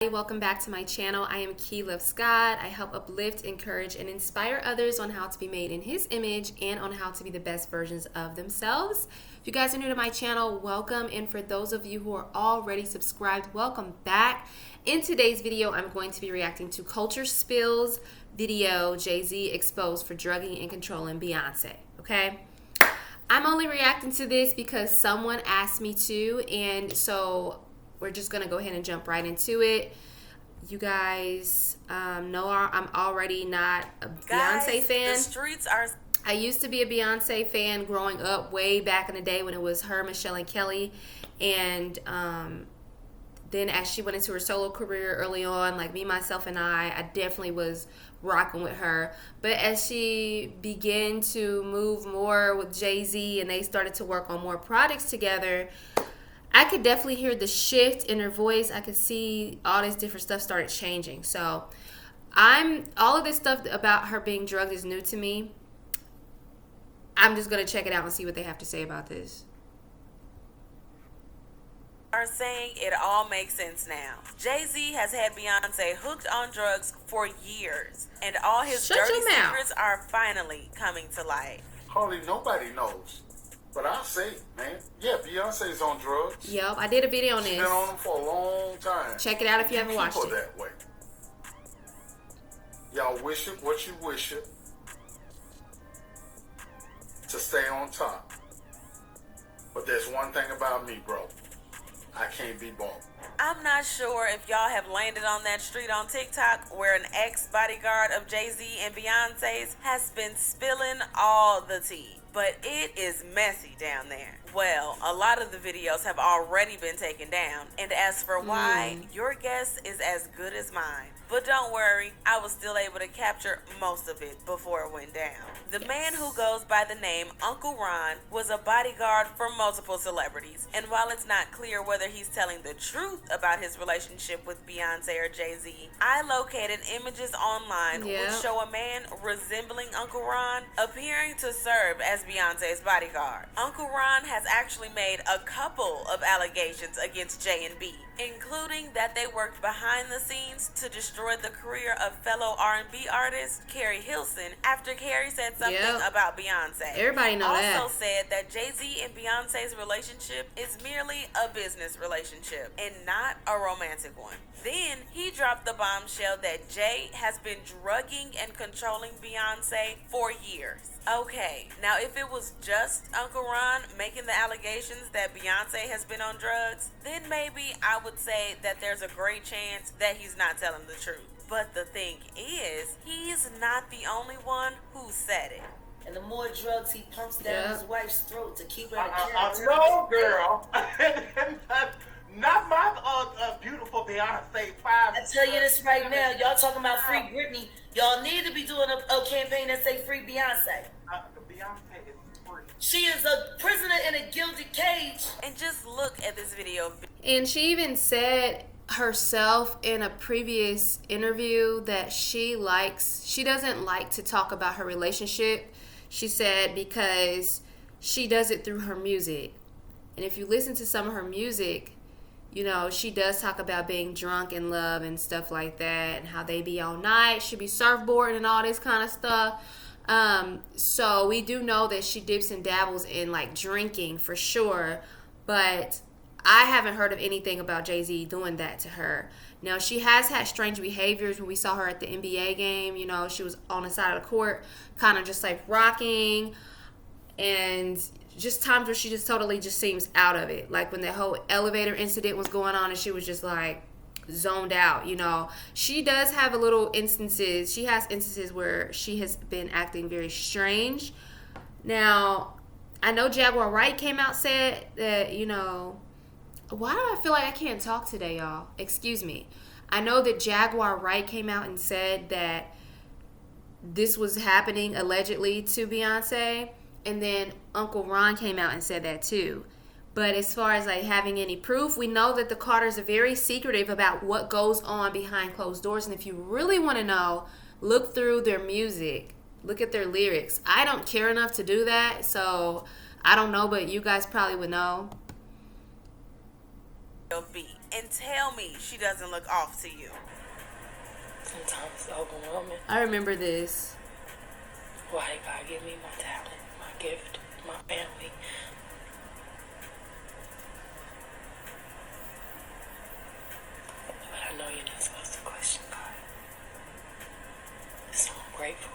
Welcome back to my channel. I am KeyLovesGod. I help uplift, encourage, and inspire others on how to be made in His image and on how to be the best versions of themselves. If you guys are new to my channel, welcome. And for those of you who are already subscribed, welcome back. In today's video, I'm going to be reacting to Culture Spill's video, Jay-Z exposed for drugging and controlling Beyonce. Okay? I'm only reacting to this because someone asked me to, and so we're just going to go ahead and jump right into it. You guys know I'm already not a Beyonce fan. The streets are... I used to be a Beyonce fan growing up way back in the day when it was her, Michelle, and Kelly. And then as she went into her solo career early on, like Me, Myself, and I definitely was rocking with her. But as she began to move more with Jay-Z and they started to work on more projects together, I could definitely hear the shift in her voice. I could see all this different stuff started changing. So all of this stuff about her being drugged is new to me. I'm just going to check it out and see what they have to say about this. Are saying it all makes sense now. Jay-Z has had Beyonce hooked on drugs for years, and all his dirty secrets are finally coming to light. Hardly nobody knows. But I say, man, yeah, Beyonce's on drugs. Yep, I did a video on this. She's been on them for a long time. Check it out if you haven't watched it. That way. Y'all wish it what you wish it to stay on top. But there's one thing about me, bro. I can't be bought. I'm not sure if y'all have landed on that street on TikTok where an ex-bodyguard of Jay-Z and Beyonce's has been spilling all the tea. But it is messy down there. Well, a lot of the videos have already been taken down. And as for why, your guess is as good as mine. But don't worry, I was still able to capture most of it before it went down. The man who goes by the name Uncle Ron was a bodyguard for multiple celebrities. And while it's not clear whether he's telling the truth about his relationship with Beyonce or Jay-Z, I located images online which show a man resembling Uncle Ron appearing to serve as Beyonce's bodyguard. Uncle Ron has actually made a couple of allegations against J and B, including that they worked behind the scenes to destroy the career of fellow R&B artist Carrie Hilson after Carrie said something about Beyonce. Everybody know that. Also said that Jay-Z and Beyonce's relationship is merely a business relationship and not a romantic one. Then he dropped the bombshell that Jay has been drugging and controlling Beyonce for years. Okay, now if it was just Uncle Ron making the allegations that Beyonce has been on drugs, then maybe I would say that there's a great chance that he's not telling the truth. But the thing is, he's not the only one who said it. And the more drugs he pumps down his wife's throat to keep her in character. No, girl. Not my beautiful Beyonce 5. I tell you this right now, y'all talking about free Britney. Y'all need to be doing a campaign that say free Beyonce. Beyonce is free. She is a prisoner in a gilded cage. And just look at this video. And she even said herself in a previous interview that she doesn't like to talk about her relationship. She said because she does it through her music. And if you listen to some of her music, you know, she does talk about being drunk in love and stuff like that, and how they be all night. She be surfboarding and all this kind of stuff. So we do know that she dips and dabbles in like drinking for sure, but I haven't heard of anything about Jay-Z doing that to her. Now, she has had strange behaviors. When we saw her at the NBA game, you know, she was on the side of the court, kind of just like rocking, and just times where she just totally just seems out of it. Like when the whole elevator incident was going on and she was just like zoned out, you know. She does have she has instances where she has been acting very strange. Now, I know Jaguar Wright came out said that, you know, why do I feel like I can't talk today, y'all? Excuse me. I know that Jaguar Wright came out and said that this was happening allegedly to Beyonce. And then Uncle Ron came out and said that too. But as far as like having any proof, we know that the Carters are very secretive about what goes on behind closed doors. And if you really want to know, look through their music. Look at their lyrics. I don't care enough to do that, so I don't know, but you guys probably would know. and tell me she doesn't look off to you. Sometimes it's overwhelming. I remember this. Why did God give me my talent, my gift, my family? But I know you're not supposed to question God. So I'm grateful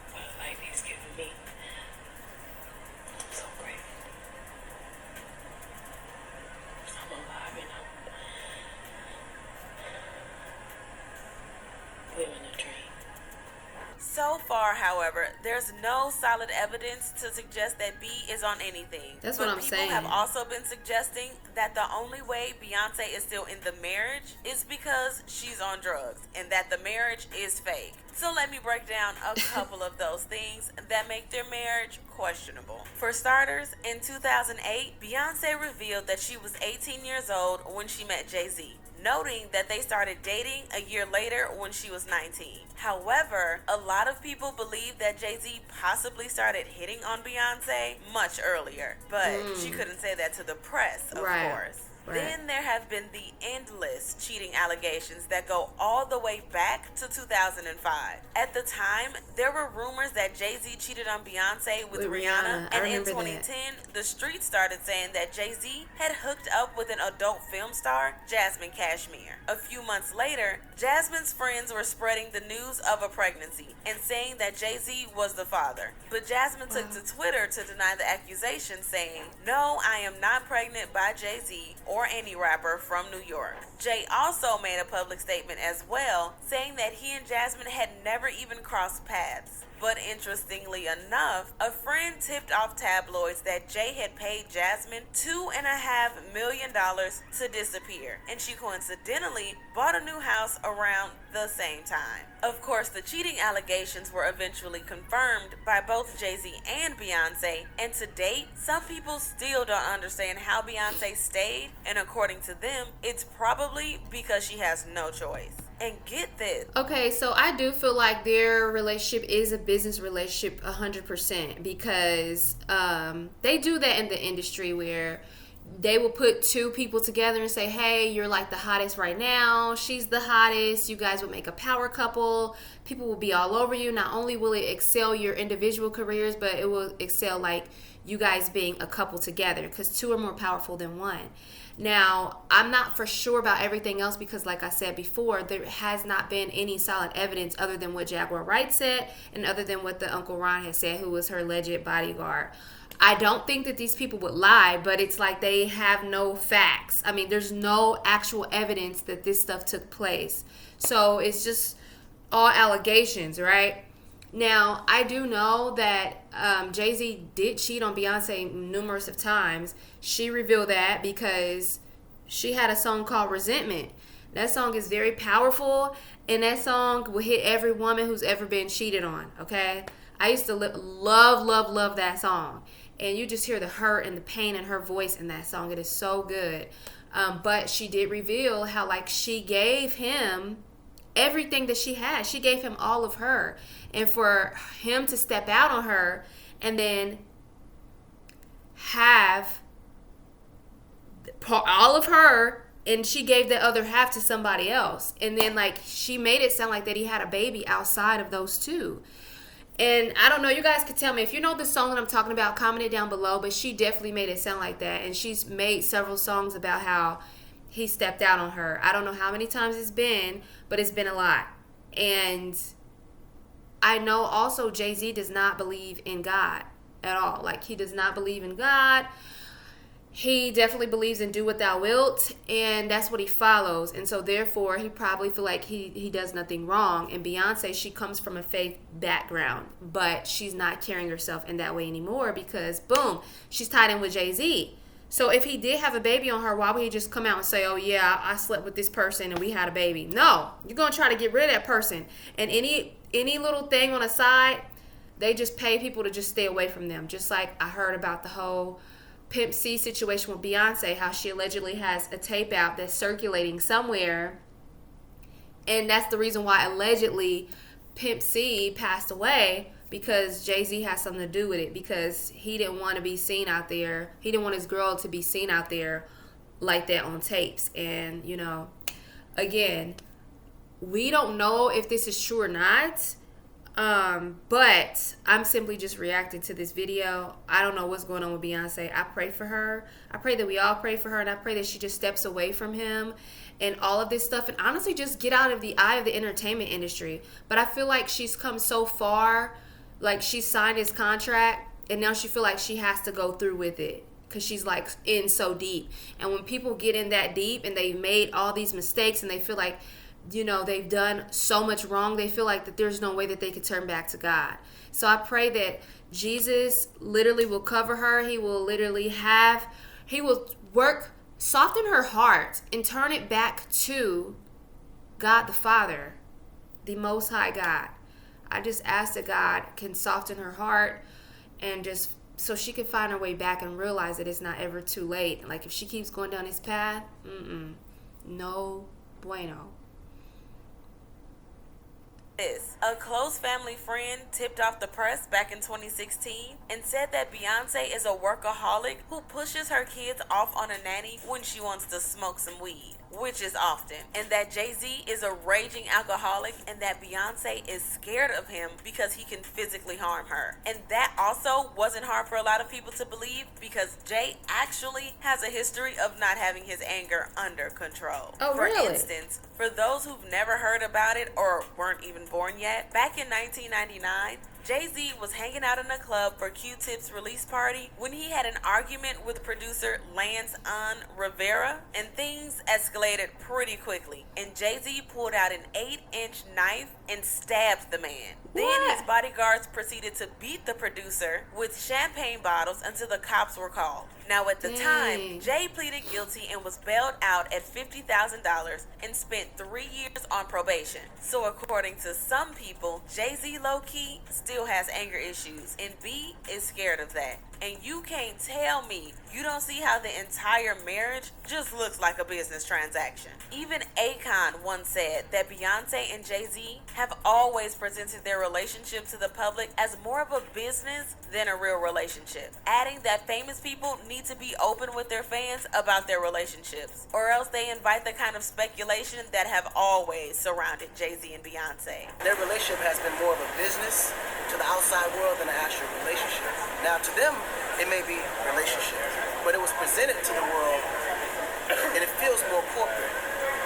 for the life He's given me. I'm so grateful. I'm alive and I'm living a dream. So far, however, there's no solid evidence to suggest that B is on anything. That's what I'm saying. People have also been suggesting that the only way Beyonce is still in the marriage is because she's on drugs and that the marriage is fake. So let me break down a couple of those things that make their marriage questionable. For starters, in 2008, Beyonce revealed that she was 18 years old when she met Jay-Z, noting that they started dating a year later when she was 19. However, a lot of people believe that Jay-Z possibly started hitting on Beyonce much earlier, but she couldn't say that to the press, of course. Right. Then there have been the endless cheating allegations that go all the way back to 2005. At the time, there were rumors that Jay-Z cheated on Beyonce with Rihanna. And in 2010, the streets started saying that Jay-Z had hooked up with an adult film star, Jasmine Cashmere. A few months later, Jasmine's friends were spreading the news of a pregnancy and saying that Jay-Z was the father. But Jasmine took to Twitter to deny the accusation, saying, "No, I am not pregnant by Jay-Z or any rapper from New York." Jay also made a public statement as well, saying that he and Jasmine had never even crossed paths. But interestingly enough, a friend tipped off tabloids that Jay had paid Jasmine $2.5 million to disappear, and she coincidentally bought a new house around the same time. Of course, the cheating allegations were eventually confirmed by both Jay-Z and Beyonce, and to date, some people still don't understand how Beyonce stayed, and according to them, it's probably because she has no choice. And get this. Okay, so I do feel like their relationship is a business relationship 100% because they do that in the industry where they will put two people together and say, hey, you're like the hottest right now. She's the hottest. You guys will make a power couple. People will be all over you. Not only will it excel your individual careers, but it will excel like you guys being a couple together because two are more powerful than one. Now, I'm not for sure about everything else because, like I said before, there has not been any solid evidence other than what Jaguar Wright said and other than what the Uncle Ron had said, who was her alleged bodyguard. I don't think that these people would lie, but it's like they have no facts. I mean, there's no actual evidence that this stuff took place. So it's just all allegations, right? Now, I do know that Jay-Z did cheat on Beyonce numerous of times. She revealed that because she had a song called Resentment. That song is very powerful, and that song will hit every woman who's ever been cheated on, okay? I used to love that song. And you just hear the hurt and the pain in her voice in that song. It is so good. But she did reveal how, like, she gave him everything that she had. She gave him all of her. And for him to step out on her and then have all of her, and she gave the other half to somebody else. And then, like, she made it sound like that he had a baby outside of those two. And I don't know, you guys could tell me if you know the song that I'm talking about, comment it down below. But she definitely made it sound like that. And she's made several songs about how he stepped out on her. I don't know how many times it's been, but it's been a lot. And I know also Jay-Z does not believe in God at all. Like, he does not believe in God. He definitely believes in do what thou wilt, and that's what he follows. And so therefore, he probably feel like he does nothing wrong. And Beyonce, she comes from a faith background, but she's not carrying herself in that way anymore because, boom, she's tied in with Jay-Z. So if he did have a baby on her, why would he just come out and say, oh, yeah, I slept with this person and we had a baby? No, you're going to try to get rid of that person. And any little thing on the side, they just pay people to just stay away from them. Just like I heard about the whole Pimp C situation with Beyonce, how she allegedly has a tape out that's circulating somewhere. And that's the reason why allegedly Pimp C passed away, because Jay-Z has something to do with it, because he didn't want to be seen out there. He didn't want his girl to be seen out there like that on tapes. And, you know, again, we don't know if this is true or not. But I'm simply just reacting to this video. I don't know what's going on with Beyonce. I pray for her. I pray that we all pray for her, and I pray that she just steps away from him and all of this stuff, and honestly just get out of the eye of the entertainment industry. But I feel like she's come so far. Like, she signed his contract, and now she feel like she has to go through with it because she's like in so deep. And when people get in that deep and they've made all these mistakes and they feel like, you know, they've done so much wrong, they feel like that there's no way that they could turn back to God. So I pray that Jesus literally will cover her. He will soften her heart and turn it back to God the Father, the Most High God. I just ask that God can soften her heart, and just so she can find her way back and realize that it's not ever too late. Like, if she keeps going down this path, no bueno. A close family friend tipped off the press back in 2016 and said that Beyonce is a workaholic who pushes her kids off on a nanny when she wants to smoke some weed, which is often, and that Jay-Z is a raging alcoholic and that Beyonce is scared of him because he can physically harm her. And that also wasn't hard for a lot of people to believe, because Jay actually has a history of not having his anger under control. Oh, really? For instance, for those who've never heard about it or weren't even born yet, back in 1999, Jay-Z was hanging out in a club for Q-Tip's release party when he had an argument with producer Lance Rivera, and things escalated pretty quickly, and Jay-Z pulled out an 8-inch knife and stabbed the man. Then his bodyguards proceeded to beat the producer with champagne bottles until the cops were called. Now, at the time, Jay pleaded guilty and was bailed out at $50,000 and spent 3 years on probation. So according to some people, Jay-Z low-key still has anger issues, and B is scared of that. And you can't tell me you don't see how the entire marriage just looks like a business transaction. Even Akon once said that Beyonce and Jay-Z have always presented their relationship to the public as more of a business than a real relationship, adding that famous people need to be open with their fans about their relationships, or else they invite the kind of speculation that have always surrounded Jay-Z and Beyonce. Their relationship has been more of a business to the outside world than an actual relationship. Now, to them, it may be a relationship, but it was presented to the world and it feels more corporate.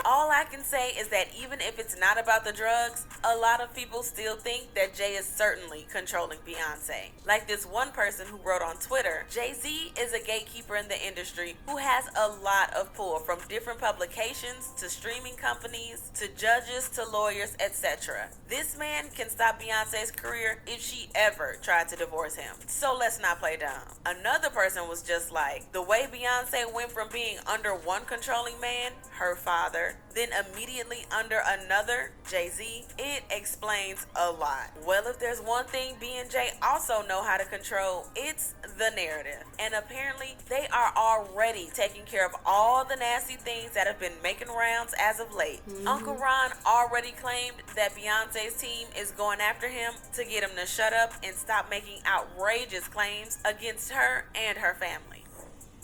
All I can say is that even if it's not about the drugs, a lot of people still think that Jay is certainly controlling Beyonce. Like this one person who wrote on Twitter, Jay-Z is a gatekeeper in the industry who has a lot of pull from different publications to streaming companies to judges to lawyers, etc. This man can stop Beyonce's career if she ever tried to divorce him. So let's not play dumb. Another person was just like, the way Beyonce went from being under one controlling man, her father, then immediately under another, Jay-Z, it explains a lot. Well, if there's one thing B and J also know how to control, it's the narrative. And apparently, they are already taking care of all the nasty things that have been making rounds as of late. Uncle Ron already claimed that Beyonce's team is going after him to get him to shut up and stop making outrageous claims against her and her family.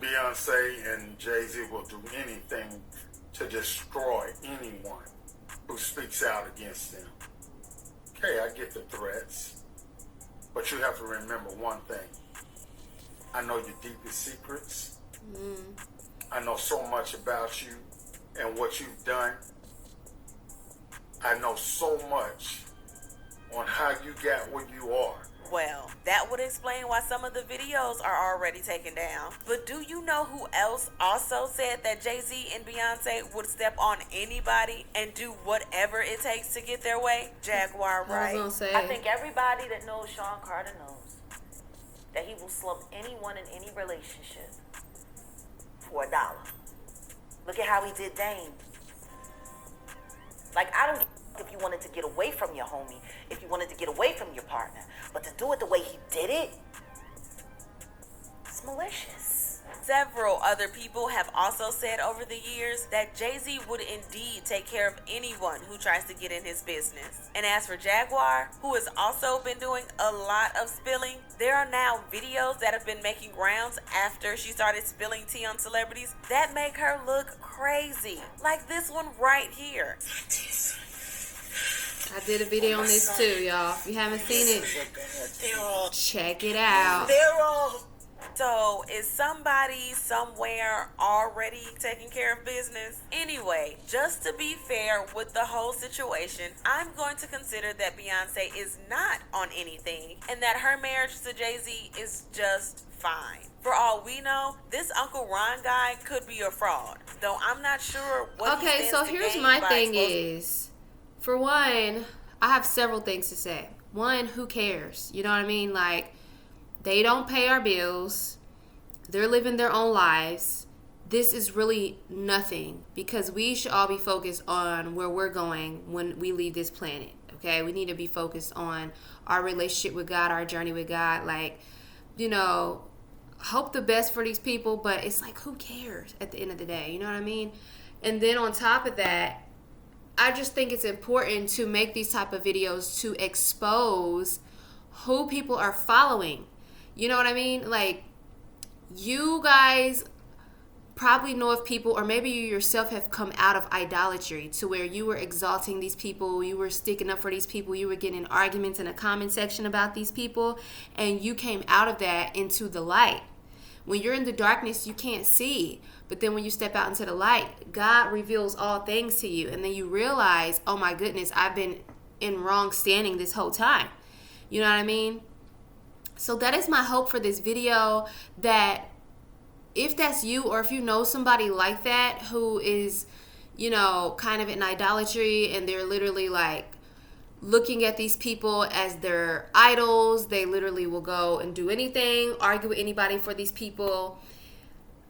Beyonce and Jay-Z will do anything to destroy anyone who speaks out against them. Okay, I get the threats, but you have to remember one thing. I know your deepest secrets. I know so much about you and what you've done. I know so much on how you got where you are. Well, that would explain why some of the videos are already taken down. But do you know who else also said that Jay-Z and Beyonce would step on anybody and do whatever it takes to get their way? Jaguar Wright. I think everybody that knows Sean Carter knows that he will slump anyone in any relationship for $1. Look at how he did Dame. Like, I don't if you wanted to get away from your homie, if you wanted to get away from your partner, but to do it the way he did it, it's malicious. Several other people have also said over the years that Jay-Z would indeed take care of anyone who tries to get in his business. And as for Jaguar, who has also been doing a lot of spilling, there are now videos that have been making rounds after she started spilling tea on celebrities that make her look crazy. Like this one right here. I did a video on this too, y'all. If you haven't seen it, check it out. So, is somebody somewhere already taking care of business? Anyway, just to be fair with the whole situation, I'm going to consider that Beyonce is not on anything and that her marriage to Jay-Z is just fine. For all we know, this Uncle Ron guy could be a fraud, though I'm not sure what he stands so to here's gain my by thing exposing- is, for one, I have several things to say. One, who cares? You know what I mean? Like, they don't pay our bills. They're living their own lives. This is really nothing because we should all be focused on where we're going when we leave this planet, okay? We need to be focused on our relationship with God, our journey with God. Like, you know, hope the best for these people, but it's like, who cares at the end of the day? You know what I mean? And then on top of that, I just think it's important to make these type of videos to expose who people are following. You know what I mean? Like, you guys probably know of people, or maybe you yourself have come out of idolatry to where you were exalting these people, you were sticking up for these people, you were getting in arguments in a comment section about these people, and you came out of that into the light. When you're in the darkness, you can't see. But then when you step out into the light, God reveals all things to you. And then you realize, oh my goodness, I've been in wrong standing this whole time. You know what I mean? So that is my hope for this video, that if that's you, or if you know somebody like that who is, you know, kind of in idolatry and they're literally like looking at these people as their idols, they literally will go and do anything, argue with anybody for these people.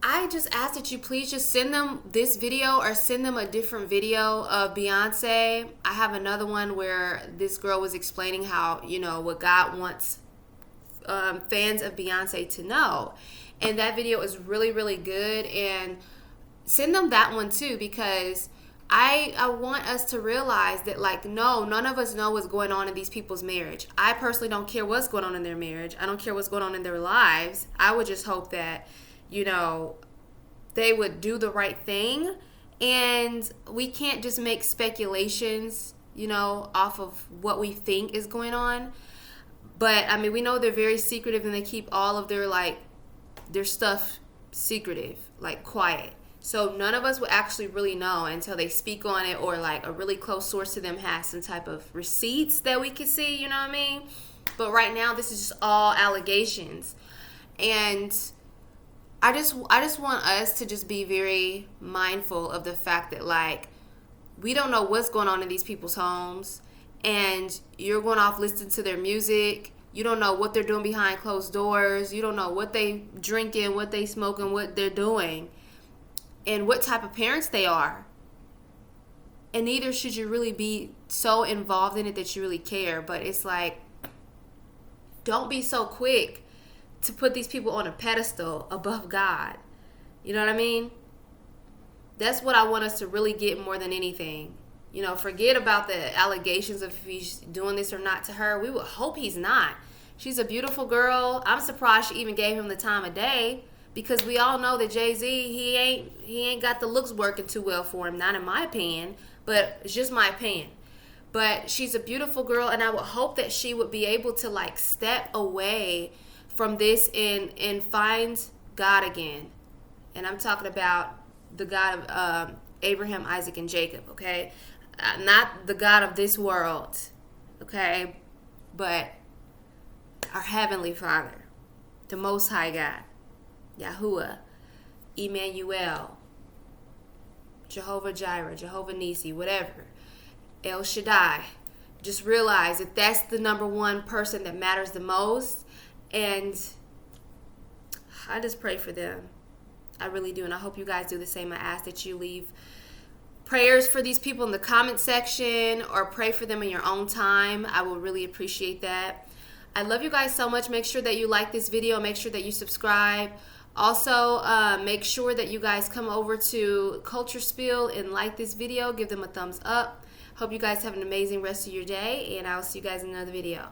I just ask that you please just send them this video or send them a different video of Beyonce. I have another one where this girl was explaining how, you know, what God wants fans of Beyonce to know. And that video is really, really good. And send them that one too, because I want us to realize that, like, no, none of us know what's going on in these people's marriage. I personally don't care what's going on in their marriage. I don't care what's going on in their lives. I would just hope that, you know, they would do the right thing. And we can't just make speculations, you know, off of what we think is going on. But, I mean, we know they're very secretive and they keep all of their, like, their stuff secretive, like, quiet. So none of us will actually really know until they speak on it, or, like, a really close source to them has some type of receipts that we can see, you know what I mean? But right now, this is just all allegations. And I just want us to just be very mindful of the fact that, like, we don't know what's going on in these people's homes. And you're going off listening to their music. You don't know what they're doing behind closed doors. You don't know what they drinking, what they smoking, what they're doing, and what type of parents they are. And neither should you really be so involved in it that you really care. But it's like, don't be so quick to put these people on a pedestal above God. You know what I mean? That's what I want us to really get more than anything. You know, forget about the allegations of if he's doing this or not to her. We would hope he's not. She's a beautiful girl. I'm surprised she even gave him the time of day, because we all know that Jay-Z, he ain't got the looks working too well for him. Not in my opinion, but it's just my opinion. But she's a beautiful girl, and I would hope that she would be able to, like, step away from this and find God again. And I'm talking about the God of Abraham, Isaac, and Jacob, okay? Not the God of this world, okay? But our Heavenly Father, the Most High God, Yahuwah, Emmanuel, Jehovah Jireh, Jehovah Nisi, whatever, El Shaddai. Just realize that that's the number one person that matters the most. And I just pray for them. I really do. And I hope you guys do the same. I ask that you leave prayers for these people in the comment section, or pray for them in your own time. I will really appreciate that. I love you guys so much. Make sure that you like this video. Make sure that you subscribe. Also, make sure that you guys come over to Culture Spill and like this video. Give them a thumbs up. Hope you guys have an amazing rest of your day, and I'll see you guys in another video.